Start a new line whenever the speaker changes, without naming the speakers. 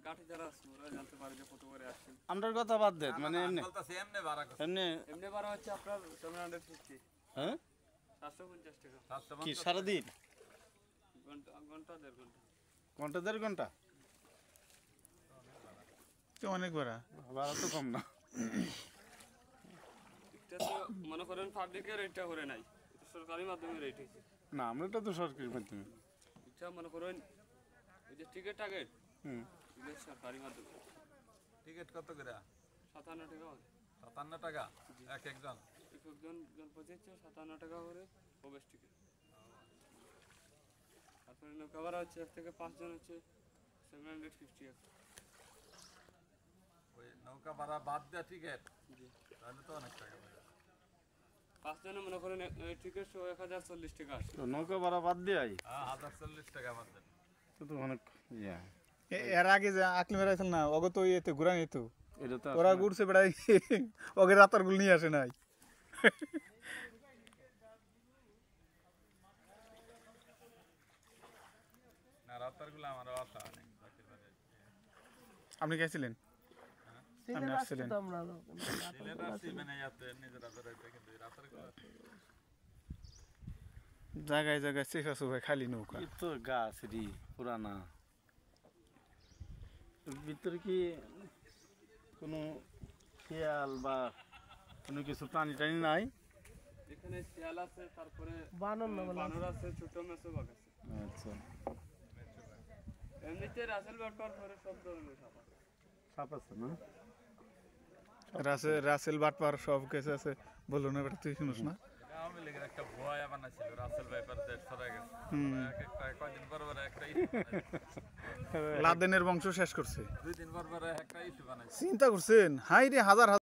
কাঠি যারা আছে ওরা জানতে পারে যে কত করে আসছেন।
আমরার কথা বাদ দেন, মানে এমনি এমনি
এমনি ভাড়া হচ্ছে আপনার 750।
হ্যাঁ
750 টাকা
কি সারাদিন?
ঘন্টা ঘন্টা 1.5 ঘন্টা।
ঘন্টা 1.5 ঘন্টা?
তো অনেক ভাড়া।
ভাড়া তো কম না।
এটা তো মনে করেন পাবলিকের রেটটা করে নাই, এটা সরকারি মাধ্যমে রেট হয়েছে।
না আমরাটা তো সরকারি মাধ্যমে।
এটা মনে করেন এই যে টিকিট টাকেট
হুম
এটা সরকারি মাধ্যমে।
টিকিট কত করে?
57 টাকা করে
57 টাকা এক একজন।
একজন জনপ্রতি 57 টাকা করে প্রবেশ টিকিট। তারপরে নৌকা ভাড়া হচ্ছে 1 থেকে 5 জন হচ্ছে 750 টাকা।
ওই নৌকা ভাড়া বাদ দেওয়া টিকিট
জি
তাহলে তো অনেক টাকা পড়ে।
5 জনে মনে করেন টিকিট 1040 টাকা আসে।
তো নৌকা ভাড়া বাদ দেয়
1040 টাকা বাদ দেন।
তো অনেক ইয়া।
এর আগে যে আকলি বেড়াইছিল না ওগো তো ইয়েতে ঘুরা নিত,
এটা তো
ওরা ঘুরছে বেড়াই ওকে রাতার গুলো নিয়ে আসে নাই।
না রাতের গুলো আমারও আসা অনেক চাকরির বাড়ি।
আপনি গেছিলেন? আপনি আসছিলেন?
সিলেট আসছি মানে যাতে নিজেরা বেড়াইতে, কিন্তু রাতের গুলো
জায়গায় জায়গায় চেফা চুফা খালি নৌকা।
এই তো গাছ রি পুরানা। ভিতরে কি কোনো শিয়াল বা কোনো কিছু প্রাণী টানি নাই?
এখানে শিয়াল আছে, তারপরে বানর আছে, ছোট মেছো বাঘ আছে।
আচ্ছা
এমনিতে রাসেল বাটপার পরে সব ধরনের সাপ আছে।
সাপ আছে না?
রাসেল বাটপার সব কিছু আছে, বললো না বেটা তুই শুনিস না?
এটা আওয়ামী লীগের একটা ভুয়া বানাইছিল, রাসেল ভাইপার দেশ সরে গেছে। এক একটা কয়দিন পর পর একটা ইস্যু বানাইছে।
লাদেনের বংশ শেষ করছে।
2 দিন পর পর একটা ইস্যু বানাইছে।
চিন্তা করছেন, হাই রে হাজার হাজার